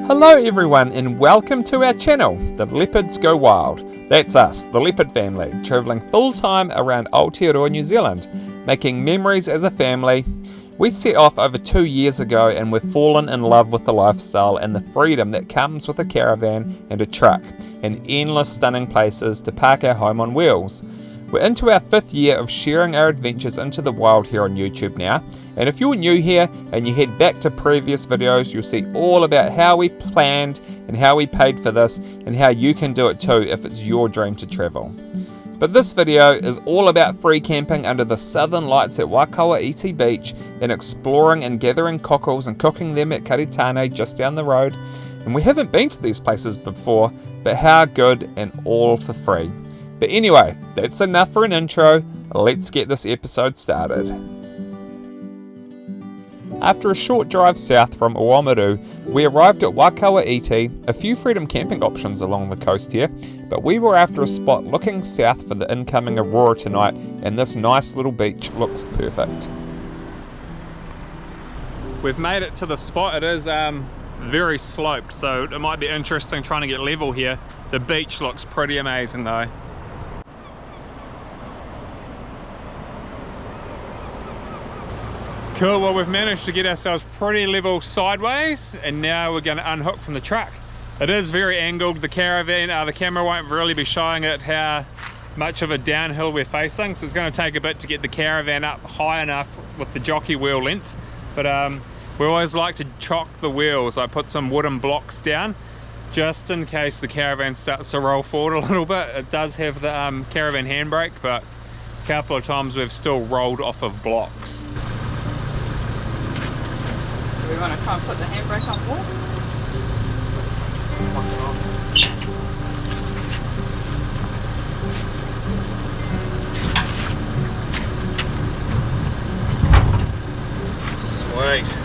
Hello everyone and welcome to our channel, The Leopards Go Wild. That's us, the Leopard family, travelling full time around Aotearoa, New Zealand, making memories as a family. We set off over 2 years ago and we've fallen in love with the lifestyle and the freedom that comes with a caravan and a truck, and endless stunning places to park our home on wheels. We're into our 5th year of sharing our adventures into the wild here on YouTube now, and if you're new here and you head back to previous videos, you'll see all about how we planned and how we paid for this and how you can do it too if it's your dream to travel. But this video is all about free camping under the southern lights at Wakawa Iti Beach and exploring and gathering cockles and cooking them at Karitane just down the road. And we haven't been to these places before, but how good, and all for free. But anyway, that's enough for an intro. Let's get this episode started. After a short drive south from Oamaru, we arrived at Wakawa Iti, a few freedom camping options along the coast here, but we were after a spot looking south for the incoming Aurora tonight, and this nice little beach looks perfect. We've made it to the spot. It is very sloped, so it might be interesting trying to get level here. The beach looks pretty amazing though. Cool, well we've managed to get ourselves pretty level sideways and now we're going to unhook from the truck. It is very angled, the caravan, the camera won't really be showing it how much of a downhill we're facing, so it's going to take a bit to get the caravan up high enough with the jockey wheel length. But we always like to chock the wheels. I put some wooden blocks down just in case the caravan starts to roll forward a little bit. It does have the caravan handbrake, but a couple of times we've still rolled off of blocks. Do we want to try and put the handbrake on board? What's it on? Sweet.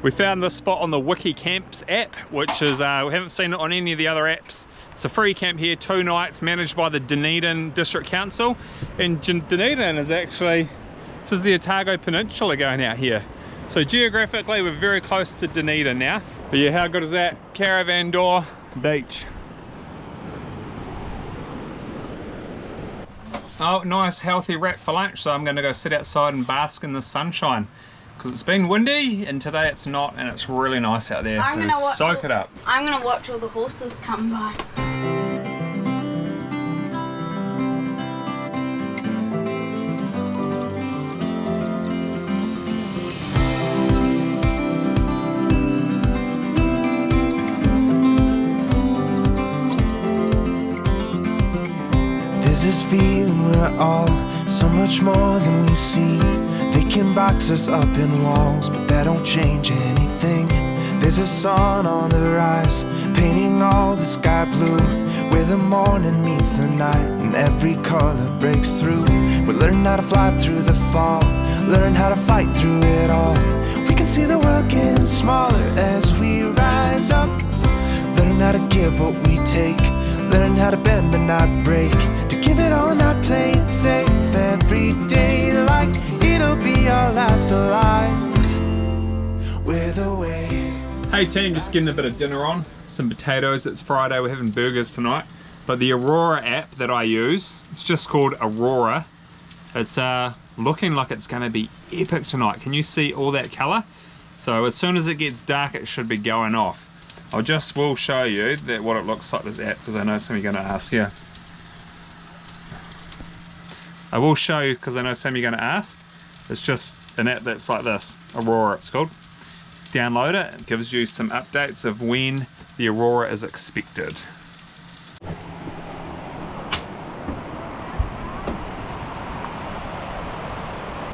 We found this spot on the Wiki Camps app, which is, we haven't seen it on any of the other apps. It's a free camp here, 2 nights, managed by the Dunedin District Council. And Dunedin is actually, this is the Otago Peninsula going out here. So geographically we're very close to Dunedin now. But yeah, how good is that? Caravan door, beach. Oh, nice healthy wrap for lunch, so I'm going to go sit outside and bask in the sunshine. Because it's been windy and today it's not, and it's really nice out there, so soak it up. I'm going to watch all the horses come by. This feeling we're all so much more than we seem. They can box us up in walls, but that don't change anything. There's a sun on the rise, painting all the sky blue, where the morning meets the night and every color breaks through. We learn how to fly through the fall, learn how to fight through it all. We can see the world getting smaller as we rise up, learn how to give what we take, learn how to bend but not break, to give it all, not play it safe every day, like it'll be our last alive. We're the way. Hey team, just getting a bit of dinner on, some potatoes. It's Friday, we're having burgers tonight. But the Aurora app that I use, it's just called Aurora. It's looking like it's going to be epic tonight. Can you see all that colour? So as soon as it gets dark it should be going off. Will show you that what it looks like, this app, because I know some of you are going to ask here. I will show you because I know some of you are going to ask. It's just an app that's like this, Aurora it's called. Download it, it gives you some updates of when the Aurora is expected.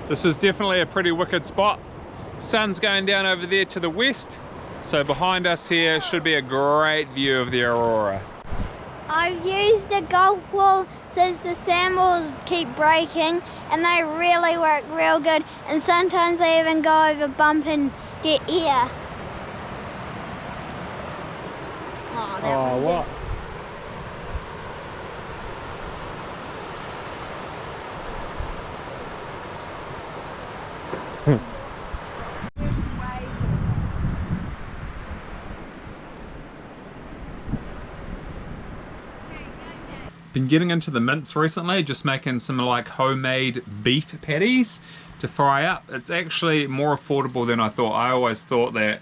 This is definitely a pretty wicked spot. Sun's going down over there to the west, so behind us here should be a great view of the Aurora. I've used a golf ball since the sandballs keep breaking and they really work real good, and sometimes they even go over bump and get here. Oh, what? Been getting into the mince recently, just making some like homemade beef patties to fry up. It's actually more affordable than I thought. I always thought that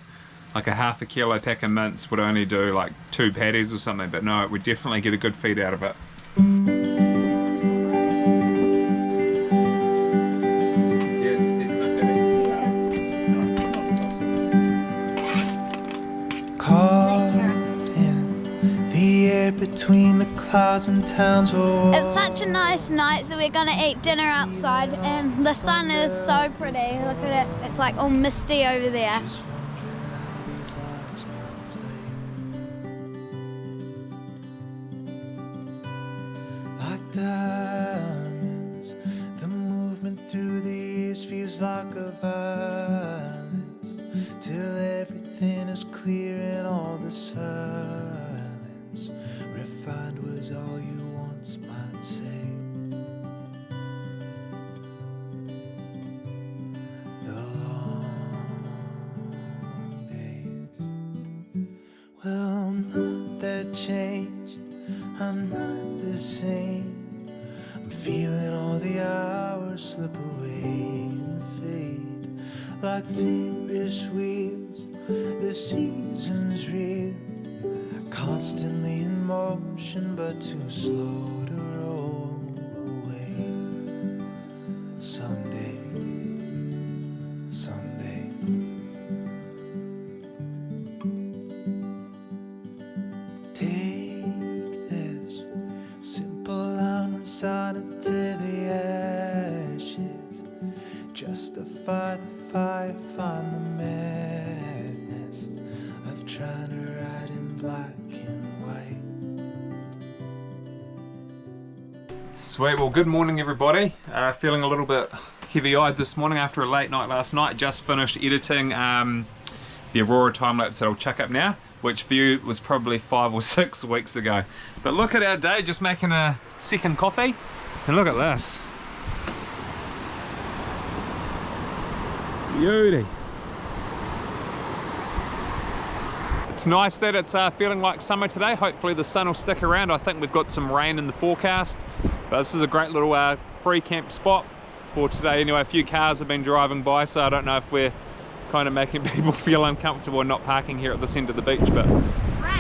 like a half a kilo pack of mince would only do like 2 patties or something, but no, we definitely get a good feed out of it. Between the clouds and towns. It's such a nice night, so we're gonna eat dinner outside, and the sun is so pretty. Look at it, it's like all misty over there. Like diamonds, the movement through the years feels like a violence, till everything is clear and all the silence refined was all you once might say. The long days, well, I'm not that changed, I'm not the same. I'm feeling all the hours slip away and fade like Ferris wheels. The seasons reel, constantly in motion, but too slow to roll away. Someday, someday. Take this simple unresided to the ashes. Justify the fire, find the madness of trying to ride in black and white. Sweet, well good morning everybody. Feeling a little bit heavy-eyed this morning after a late night last night. Just finished editing the Aurora time-lapse that I'll chuck up now, which for you was probably 5 or 6 weeks ago. But look at our day, just making a second coffee, and look at this. Beauty. It's nice that it's feeling like summer today. Hopefully the sun will stick around. I think we've got some rain in the forecast, but this is a great little free camp spot for today. Anyway, a few cars have been driving by, so I don't know if we're kind of making people feel uncomfortable not parking here at this end of the beach, but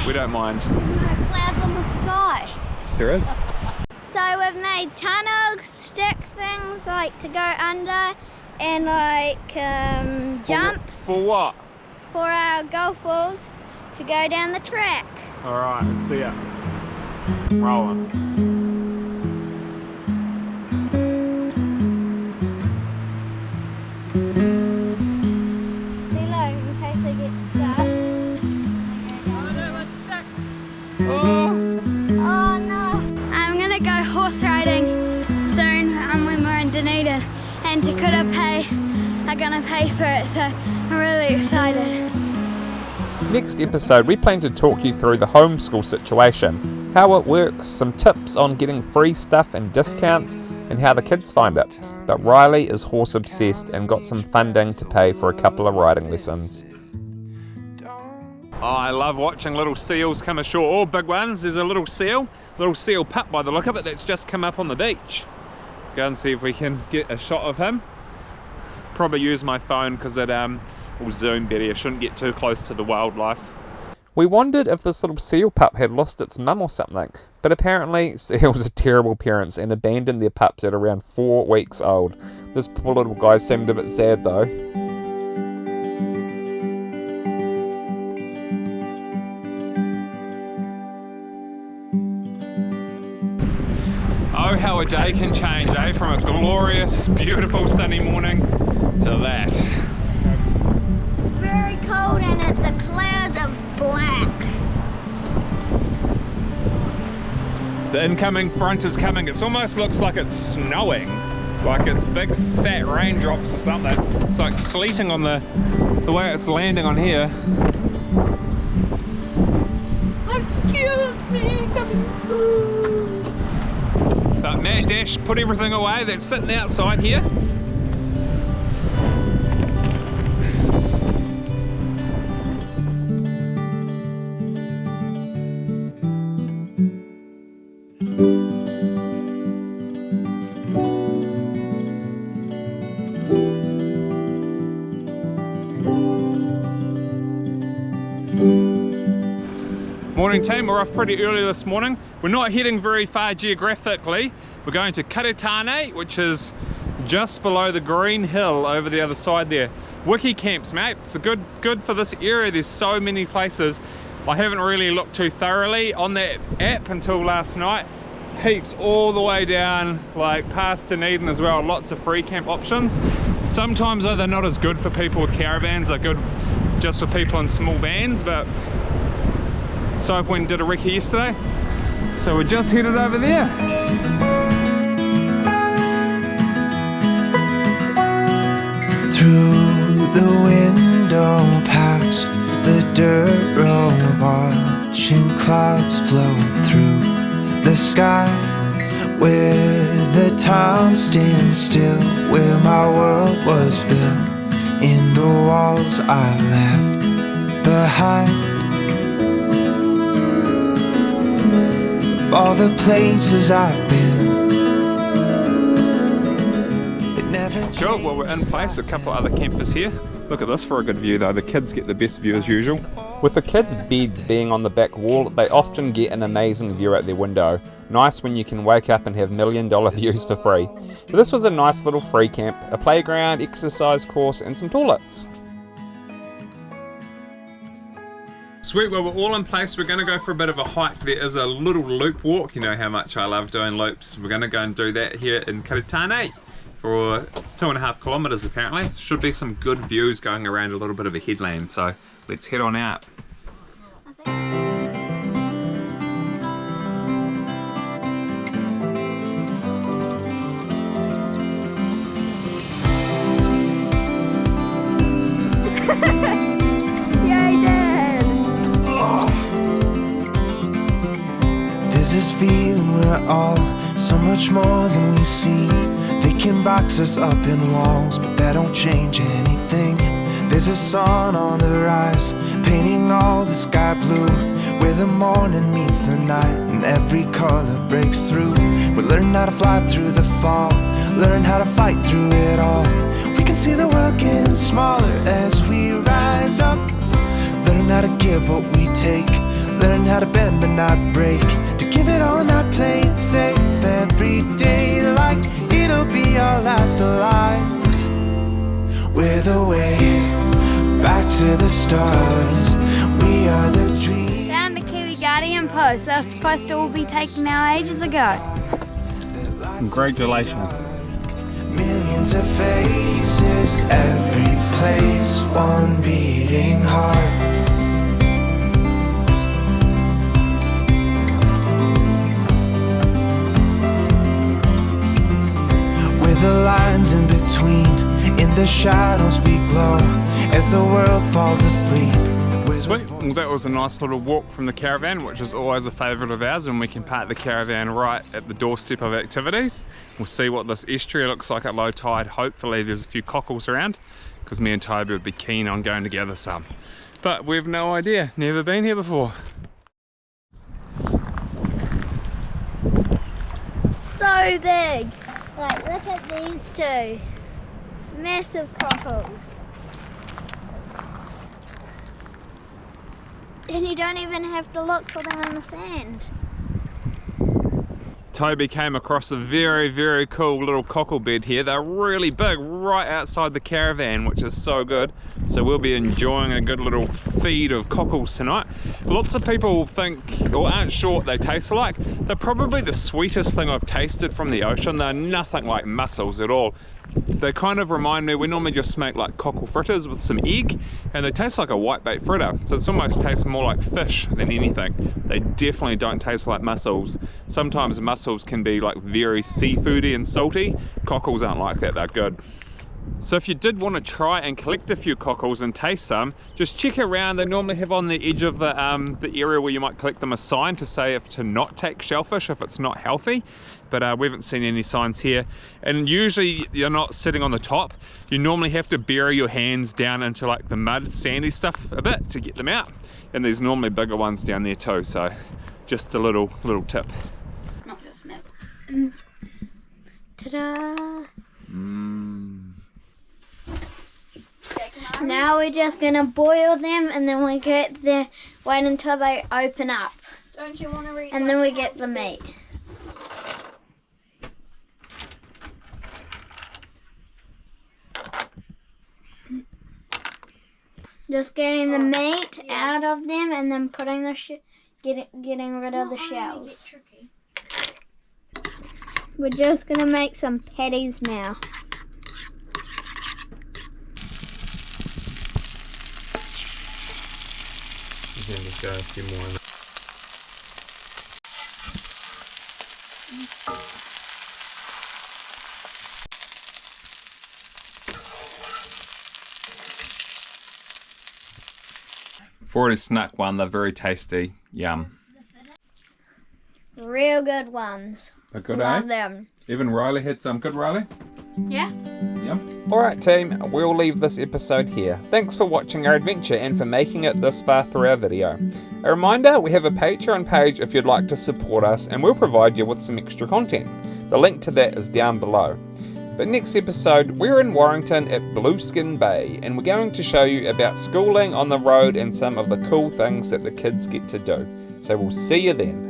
we don't mind. There's no clouds on the sky. Yes, there is. So we've made tunnels, stick things like to go under, and like jumps For what? for our golf balls to go down the track. Alright, let's see ya. Rolling. See, look, in case they get stuck. Oh! Oh no! I'm gonna go horse riding soon when we're in Dunedin, and Te Kura Pay are gonna pay for it, so I'm really excited. Next episode, we plan to talk you through the homeschool situation, how it works, some tips on getting free stuff and discounts, and how the kids find it. But Riley is horse obsessed and got some funding to pay for a couple of riding lessons. Oh, I love watching little seals come ashore, all big ones. There's a little seal pup by the look of it that's just come up on the beach. Go and see if we can get a shot of him. Probably use my phone because it will zoom better. I shouldn't get too close to the wildlife. We wondered if this little seal pup had lost its mum or something, but apparently seals are terrible parents and abandon their pups at around 4 weeks old. This poor little guy seemed a bit sad though. Oh, how a day can change, eh? From a glorious, beautiful sunny morning to that. It's very cold and the clouds are black. The incoming front is coming. It almost looks like it's snowing. Like it's big fat raindrops or something. It's like sleeting on the way it's landing on here. Excuse me, coming through. But Matt Dash put everything away that's sitting outside here. Morning team, we're off pretty early this morning. We're not heading very far geographically. We're going to Karitane, which is just below the green hill over the other side there. Wiki camps, mate. It's good for this area. There's so many places. I haven't really looked too thoroughly on that app until last night. Heaps all the way down, like past Dunedin as well. Lots of free camp options. Sometimes though they're not as good for people with caravans. They're good just for people in small vans, but so I went and did a recce yesterday. So we're just headed over there. Through the window, past the dirt road, watching clouds flow through the sky, where the time stands still, where my world was built, in the walls I left behind, of all the places I've been. Cool, well we're in place, a couple other campers here. Look at this for a good view though, the kids get the best view as usual. With the kids' beds being on the back wall, they often get an amazing view out their window. Nice when you can wake up and have $1 million views for free. But this was a nice little free camp, a playground, exercise course and some toilets. Sweet, well we're all in place. We're going to go for a bit of a hike. There is a little loop walk. You know how much I love doing loops. We're going to go and do that here in Karitane for 2.5 kilometers apparently. Should be some good views going around a little bit of a headland, so let's head on out. There's this feeling we're all so much more than we seem. They can box us up in walls, but that don't change anything. There's a sun on the rise, painting all the sky blue, where the morning meets the night and every color breaks through. We learn how to fly through the fall, learn how to fight through it all. We can see the world getting smaller as we rise up, learn how to give what we take, learn how to bend but not break, to give it all, not play it safe every day, like it'll be our last alive. We're the way back to the stars. We are the dream. Found the Kiwi Guardian post. They were supposed to all be taken out ages ago. Congratulations. Millions of faces, every place, one beating heart. The lines in between, in the shadows we glow as the world falls asleep. Sweet, well, that was a nice little walk from the caravan, which is always a favourite of ours, and we can park the caravan right at the doorstep of activities. We'll see what this estuary looks like at low tide. Hopefully there's a few cockles around, because me and Toby would be keen on going to gather some. But we've no idea, never been here before. So big. Like, look at these two. Massive cockles. And you don't even have to look for them in the sand. Toby came across a very cool little cockle bed here. They're really big, right outside the caravan, which is so good. So we'll be enjoying a good little feed of cockles tonight. Lots of people think, or aren't sure what they taste like. They're probably the sweetest thing I've tasted from the ocean. They're nothing like mussels at all. They kind of remind me, we normally just make like cockle fritters with some egg, and they taste like a whitebait fritter, so it almost tastes more like fish than anything. They definitely don't taste like mussels. Sometimes mussels can be like very seafoody and salty. Cockles aren't like that, they're good. So if you did want to try and collect a few cockles and taste some, just check around. They normally have on the edge of the area where you might collect them a sign to say if to not take shellfish if it's not healthy. But we haven't seen any signs here. And usually you're not sitting on the top. You normally have to bury your hands down into like the mud, sandy stuff a bit to get them out. And there's normally bigger ones down there too. So just a little tip. Not just snap. Ta-da! Okay, come Now we're just gonna boil them, and then we get the wait until they open up, Don't you want to read? and then we get the meat. Just getting the meat out of them, and then putting the getting rid of the shells. We're just gonna make some patties now. You can just go a few more in there. I've already snuck one, they're very tasty. Yum. Real good ones. They're good, Love them. Even Riley had some. Good, Riley? Yeah. Yum. Alright team, we'll leave this episode here. Thanks for watching our adventure and for making it this far through our video. A reminder, we have a Patreon page if you'd like to support us, and we'll provide you with some extra content. The link to that is down below. But next episode, we're in Warrington at Blueskin Bay, and we're going to show you about schooling on the road and some of the cool things that the kids get to do. So we'll see you then.